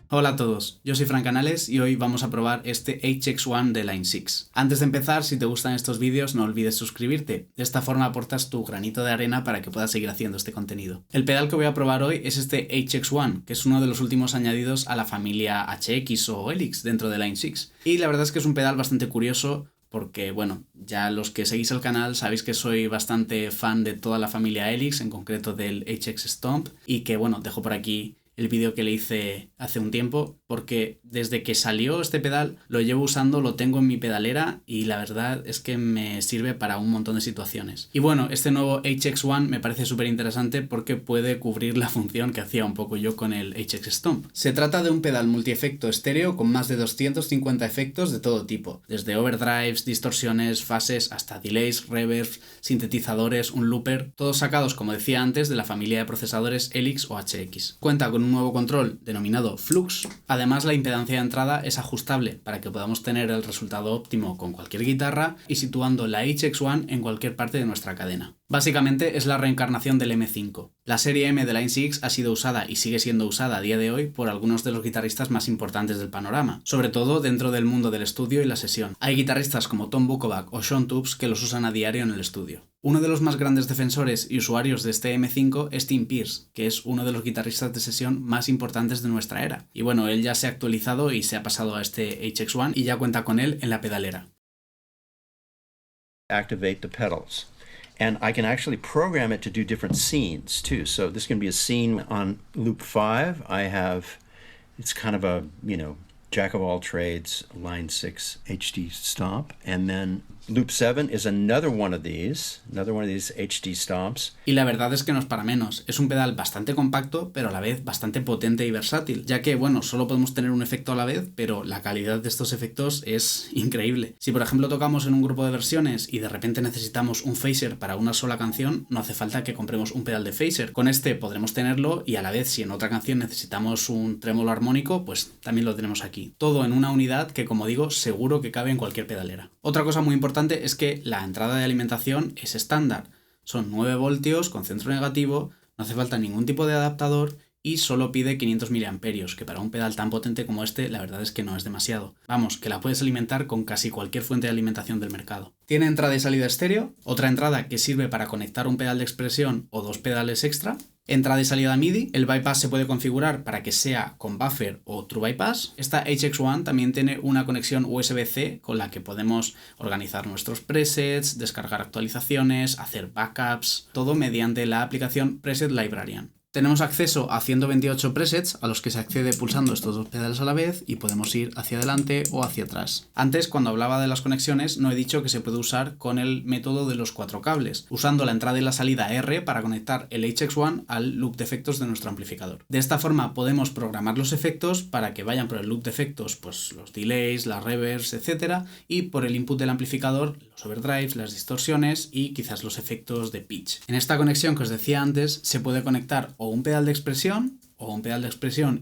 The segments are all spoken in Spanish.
Hola a todos, yo soy Fran Canales y hoy vamos a probar este HX1 de Line 6. Antes de empezar, si te gustan estos vídeos no olvides suscribirte, de esta forma aportas tu granito de arena para que puedas seguir haciendo este contenido. El pedal que voy a probar hoy es este HX1, que es uno de los últimos añadidos a la familia HX o Helix dentro de Line 6. Y la verdad es que es un pedal bastante curioso, porque bueno, ya los que seguís el canal sabéis que soy bastante fan de toda la familia Helix, en concreto del HX Stomp, y que bueno, dejo por aquí el vídeo que le hice hace un tiempo, porque desde que salió este pedal lo llevo usando, lo tengo en mi pedalera y la verdad es que me sirve para un montón de situaciones. Y bueno, este nuevo HX1 me parece súper interesante porque puede cubrir la función que hacía un poco yo con el HX Stomp. Se trata de un pedal multiefecto estéreo con más de 250 efectos de todo tipo, desde overdrives, distorsiones, fases, hasta delays, reverbs, sintetizadores, un looper, todos sacados, como decía antes, de la familia de procesadores Helix o HX. Cuenta con un nuevo control denominado Flux. Además, la impedancia de entrada es ajustable para que podamos tener el resultado óptimo con cualquier guitarra y situando la HX1 en cualquier parte de nuestra cadena. Básicamente es la reencarnación del M5. La serie M de Line 6 ha sido usada y sigue siendo usada a día de hoy por algunos de los guitarristas más importantes del panorama, sobre todo dentro del mundo del estudio y la sesión. Hay guitarristas como Tom Bukovac o Sean Tubbs que los usan a diario en el estudio. Uno de los más grandes defensores y usuarios de este M5 es Tim Pierce, que es uno de los guitarristas de sesión más importantes de nuestra era. Y bueno, él ya se ha actualizado y se ha pasado a este HX1 y ya cuenta con él en la pedalera. Activate the pedals. And I can actually program it to do different scenes too. So this can be a scene on loop 5. It's kind of a, jack of all trades, line 6 HD stomp. And then loop 7 is another one of these HD stomps. Y la verdad es que no es para menos. Es un pedal bastante compacto, pero a la vez bastante potente y versátil, ya que, bueno, solo podemos tener un efecto a la vez, pero la calidad de estos efectos es increíble. Si por ejemplo tocamos en un grupo de versiones y de repente necesitamos un phaser para una sola canción, no hace falta que compremos un pedal de phaser. Con este podremos tenerlo y a la vez si en otra canción necesitamos un trémolo armónico, pues también lo tenemos aquí. Todo en una unidad que, como digo, seguro que cabe en cualquier pedalera. Otra cosa muy importante es que la entrada de alimentación es estándar. Son 9 voltios con centro negativo, no hace falta ningún tipo de adaptador y solo pide 500 mAh, que para un pedal tan potente como este la verdad es que no es demasiado. Vamos, que la puedes alimentar con casi cualquier fuente de alimentación del mercado. Tiene entrada y salida estéreo, otra entrada que sirve para conectar un pedal de expresión o 2 pedales extra, entrada y salida MIDI, el bypass se puede configurar para que sea con buffer o true bypass. Esta HX1 también tiene una conexión USB-C con la que podemos organizar nuestros presets, descargar actualizaciones, hacer backups, todo mediante la aplicación Preset Librarian. Tenemos acceso a 128 presets a los que se accede pulsando estos 2 pedales a la vez y podemos ir hacia adelante o hacia atrás. Antes, cuando hablaba de las conexiones, no he dicho que se puede usar con el método de los 4 cables, usando la entrada y la salida R para conectar el HX1 al loop de efectos de nuestro amplificador. De esta forma podemos programar los efectos para que vayan por el loop de efectos, pues los delays, las reverbs, etc. y por el input del amplificador, los overdrives, las distorsiones y quizás los efectos de pitch. En esta conexión que os decía antes, se puede conectar o un pedal de expresión,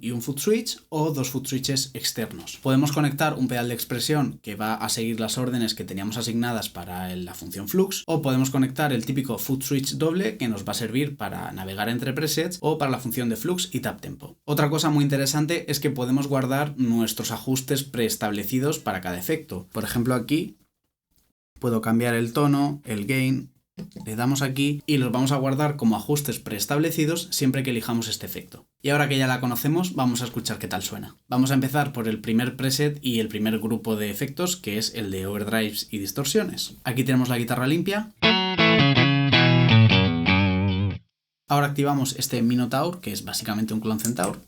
y un foot switch, o 2 foot switches externos. Podemos conectar un pedal de expresión que va a seguir las órdenes que teníamos asignadas para la función Flux, o podemos conectar el típico foot switch doble que nos va a servir para navegar entre presets o para la función de Flux y tap tempo. Otra cosa muy interesante es que podemos guardar nuestros ajustes preestablecidos para cada efecto. Por ejemplo, aquí puedo cambiar el tono, el gain. Le damos aquí y los vamos a guardar como ajustes preestablecidos siempre que elijamos este efecto. Y ahora que ya la conocemos, vamos a escuchar qué tal suena. Vamos a empezar por el primer preset y el primer grupo de efectos, que es el de overdrives y distorsiones. Aquí tenemos la guitarra limpia. Ahora activamos este Minotaur, que es básicamente un clon Centaur.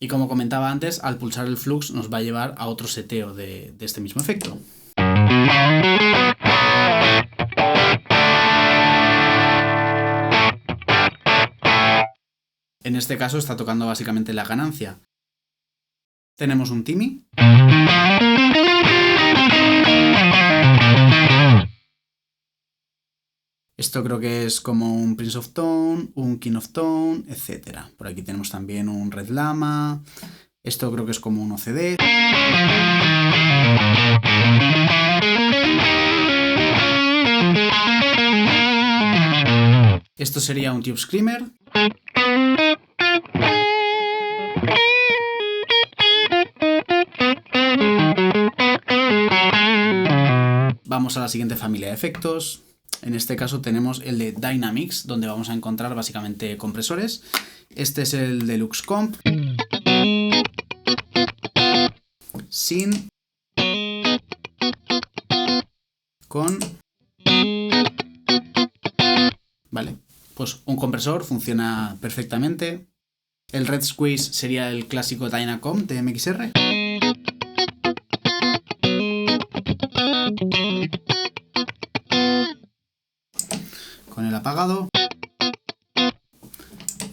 Y como comentaba antes, al pulsar el Flux nos va a llevar a otro seteo de este mismo efecto. En este caso está tocando básicamente la ganancia. Tenemos un Timmy. Esto creo que es como un Prince of Tone, un King of Tone, etc. Por aquí tenemos también un Red Llama. Esto creo que es como un OCD. Esto sería un Tube Screamer. Vamos a la siguiente familia de efectos. En este caso tenemos el de Dynamics, donde vamos a encontrar básicamente compresores. Este es el Deluxe Comp. Sin. Con. Vale, pues un compresor funciona perfectamente. El Red Squeeze sería el clásico Dynacomp de MXR. Con el apagado,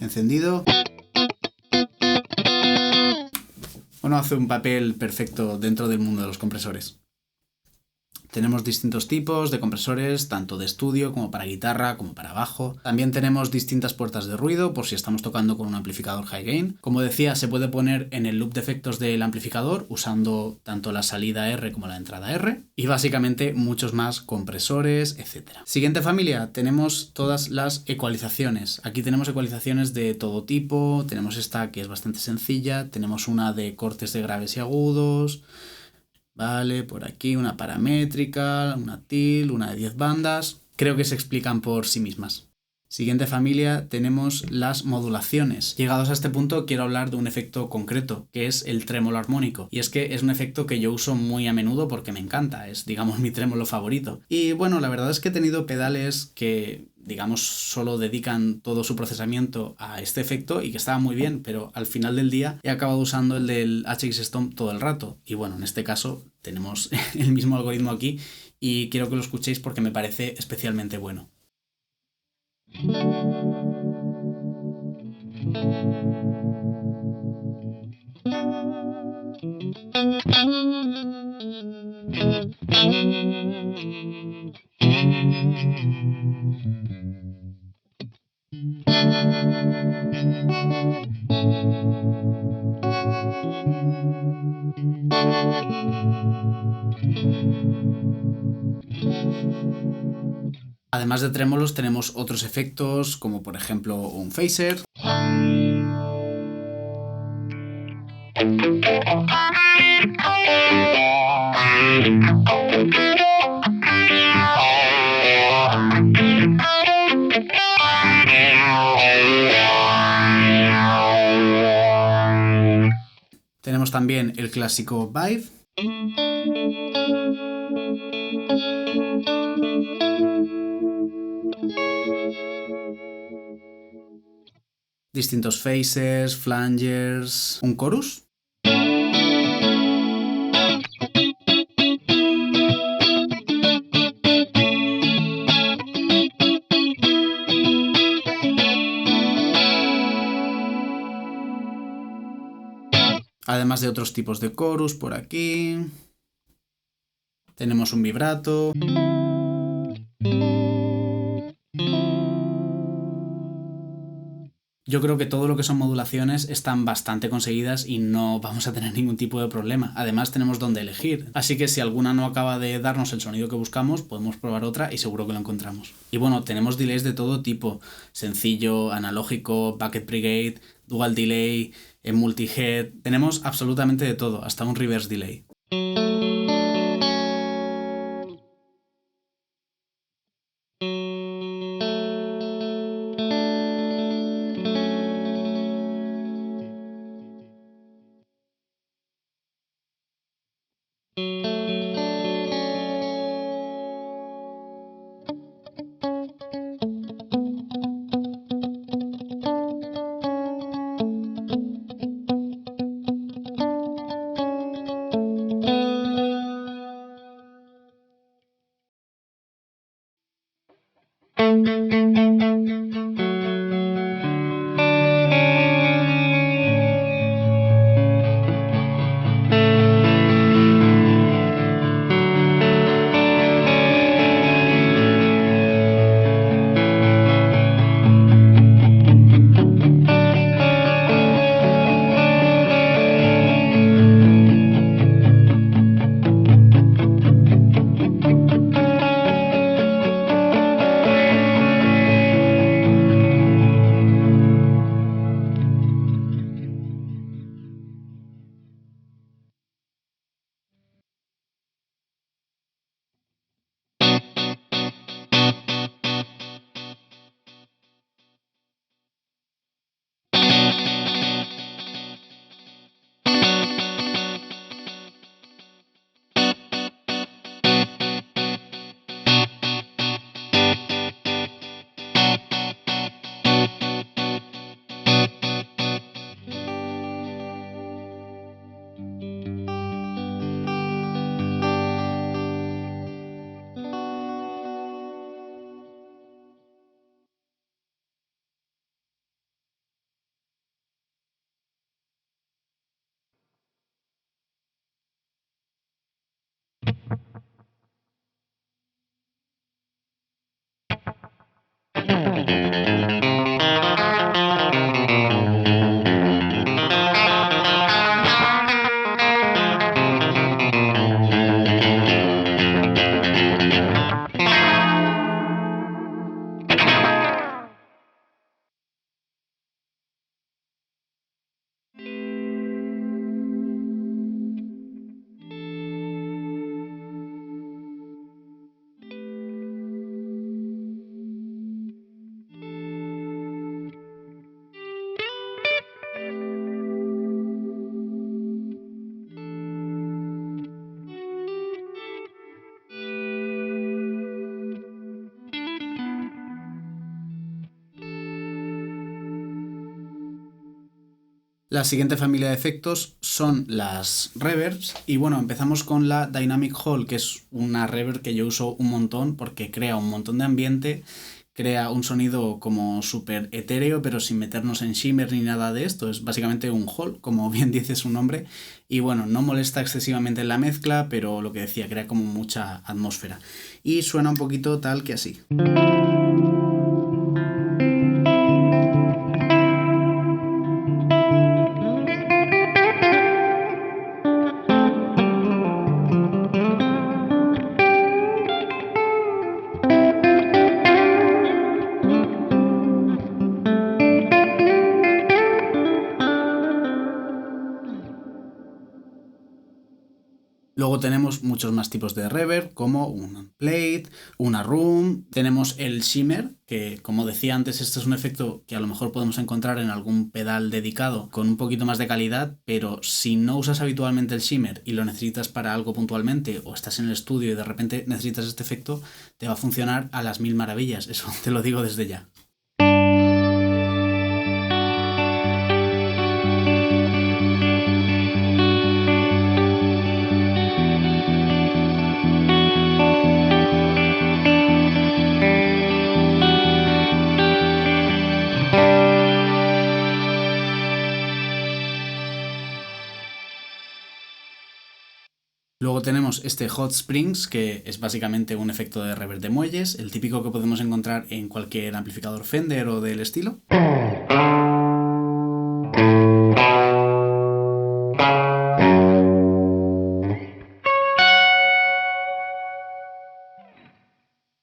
encendido. Bueno, hace un papel perfecto dentro del mundo de los compresores. Tenemos distintos tipos de compresores, tanto de estudio como para guitarra, como para bajo. También tenemos distintas puertas de ruido, por si estamos tocando con un amplificador high gain. Como decía, se puede poner en el loop de efectos del amplificador, usando tanto la salida R como la entrada R. Y básicamente muchos más compresores, etc. Siguiente familia, tenemos todas las ecualizaciones. Aquí tenemos ecualizaciones de todo tipo. Tenemos esta que es bastante sencilla. Tenemos una de cortes de graves y agudos. Vale, por aquí una paramétrica, una til, una de 10 bandas. Creo que se explican por sí mismas. Siguiente familia, tenemos las modulaciones. Llegados a este punto quiero hablar de un efecto concreto, que es el trémolo armónico. Y es que es un efecto que yo uso muy a menudo porque me encanta, es digamos mi trémolo favorito. Y bueno, la verdad es que he tenido pedales que digamos solo dedican todo su procesamiento a este efecto y que estaba muy bien, pero al final del día he acabado usando el del HX Stomp todo el rato. Y bueno, en este caso tenemos el mismo algoritmo aquí y quiero que lo escuchéis porque me parece especialmente bueno. Además de trémolos tenemos otros efectos como por ejemplo un phaser. Tenemos también el clásico Vibe. Distintos phasers, flangers, un chorus. Además de otros tipos de chorus por aquí. Tenemos un vibrato. Yo creo que todo lo que son modulaciones están bastante conseguidas y no vamos a tener ningún tipo de problema. Además tenemos donde elegir, así que si alguna no acaba de darnos el sonido que buscamos, podemos probar otra y seguro que lo encontramos. Y bueno, tenemos delays de todo tipo, sencillo, analógico, bucket brigade, dual delay, en multi-head, tenemos absolutamente de todo, hasta un reverse delay. La siguiente familia de efectos son las reverbs y bueno, empezamos con la Dynamic Hall, que es una reverb que yo uso un montón porque crea un montón de ambiente, crea un sonido como súper etéreo pero sin meternos en shimmer ni nada de esto, es básicamente un hall, como bien dice su nombre, y bueno, no molesta excesivamente en la mezcla, pero lo que decía, crea como mucha atmósfera y suena un poquito tal que así. Luego tenemos muchos más tipos de reverb, como un plate, una room. Tenemos el shimmer, que como decía antes, este es un efecto que a lo mejor podemos encontrar en algún pedal dedicado con un poquito más de calidad, pero si no usas habitualmente el shimmer y lo necesitas para algo puntualmente, o estás en el estudio y de repente necesitas este efecto, te va a funcionar a las mil maravillas, eso te lo digo desde ya. Luego tenemos este Hot Springs, que es básicamente un efecto de reverb de muelles, el típico que podemos encontrar en cualquier amplificador Fender o del estilo.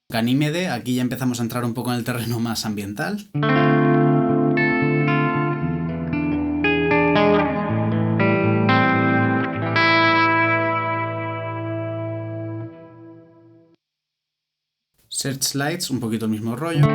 Ganímede, aquí ya empezamos a entrar un poco en el terreno más ambiental. Searchlights, un poquito el mismo rollo.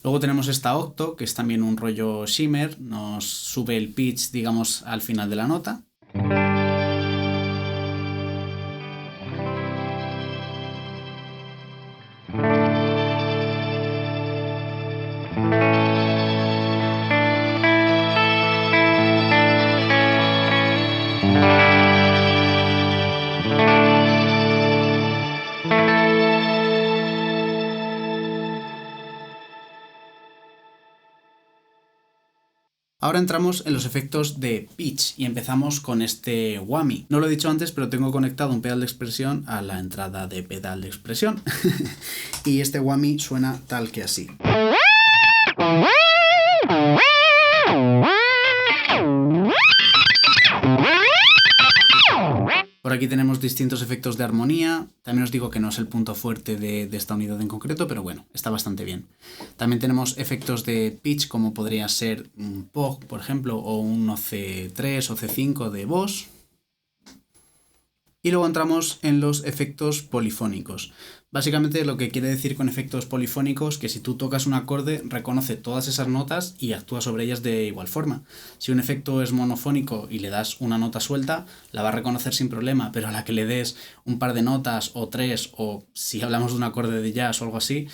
Luego tenemos esta Octo, que es también un rollo shimmer, nos sube el pitch, digamos, al final de la nota. Ahora entramos en los efectos de pitch y empezamos con este whammy. No lo he dicho antes, pero tengo conectado un pedal de expresión a la entrada de pedal de expresión. Y este whammy suena tal que así. Por aquí tenemos distintos efectos de armonía. También os digo que no es el punto fuerte de esta unidad en concreto, pero bueno, está bastante bien. También tenemos efectos de pitch, como podría ser un POG, por ejemplo, o un OC3 o C5 de Boss. Y luego entramos en los efectos polifónicos. Básicamente lo que quiere decir con efectos polifónicos, que si tú tocas un acorde, reconoce todas esas notas y actúa sobre ellas de igual forma. Si un efecto es monofónico y le das una nota suelta, la va a reconocer sin problema, pero a la que le des un par de notas o tres, o si hablamos de un acorde de jazz o algo así,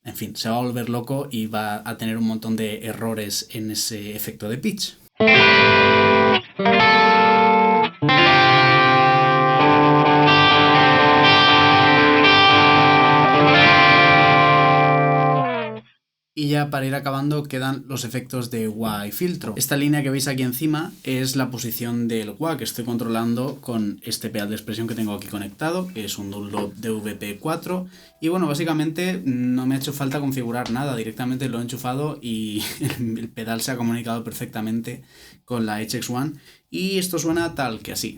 en fin, se va a volver loco y va a tener un montón de errores en ese efecto de pitch. Y ya para ir acabando quedan los efectos de wah y filtro. Esta línea que veis aquí encima es la posición del wah que estoy controlando con este pedal de expresión que tengo aquí conectado, que es un Dunlop DVP4. Y bueno, básicamente no me ha hecho falta configurar nada, directamente lo he enchufado y el pedal se ha comunicado perfectamente con la HX1. Y esto suena tal que así.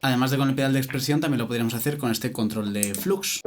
Además de con el pedal de expresión, también lo podríamos hacer con este control de flux.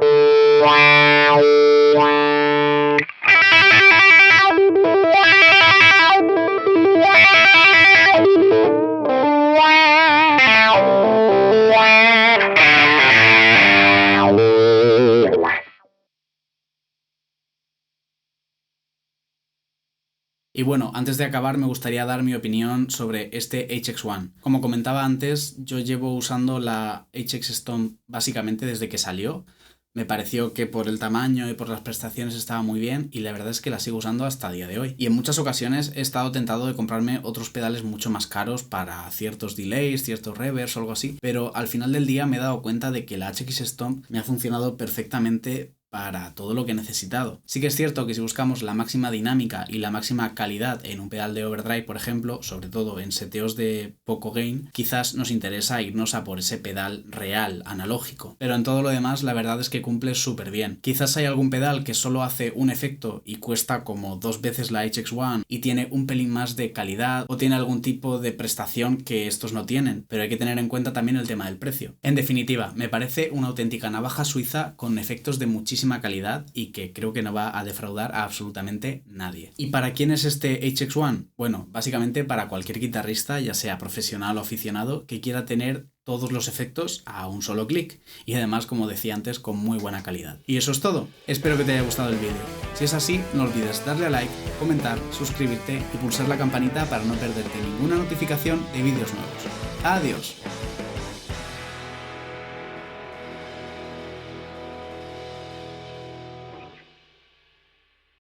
Y bueno, antes de acabar me gustaría dar mi opinión sobre este HX1. Como comentaba antes, yo llevo usando la HX Stomp básicamente desde que salió. Me pareció que por el tamaño y por las prestaciones estaba muy bien y la verdad es que la sigo usando hasta el día de hoy. Y en muchas ocasiones he estado tentado de comprarme otros pedales mucho más caros para ciertos delays, ciertos reverbs o algo así, pero al final del día me he dado cuenta de que la HX Stomp me ha funcionado perfectamente para todo lo que he necesitado. Sí que es cierto que si buscamos la máxima dinámica y la máxima calidad en un pedal de overdrive, por ejemplo, sobre todo en seteos de poco gain, quizás nos interesa irnos a por ese pedal real, analógico. Pero en todo lo demás la verdad es que cumple súper bien. Quizás hay algún pedal que solo hace un efecto y cuesta como 2 veces la HX1 y tiene un pelín más de calidad o tiene algún tipo de prestación que estos no tienen, pero hay que tener en cuenta también el tema del precio. En definitiva, me parece una auténtica navaja suiza con efectos de muchísima calidad y que creo que no va a defraudar a absolutamente nadie. ¿Y para quién es este HX1? Bueno, básicamente para cualquier guitarrista, ya sea profesional o aficionado, que quiera tener todos los efectos a un solo clic y además, como decía antes, con muy buena calidad. Y eso es todo. Espero que te haya gustado el vídeo. Si es así, no olvides darle a like, comentar, suscribirte y pulsar la campanita para no perderte ninguna notificación de vídeos nuevos. ¡Adiós!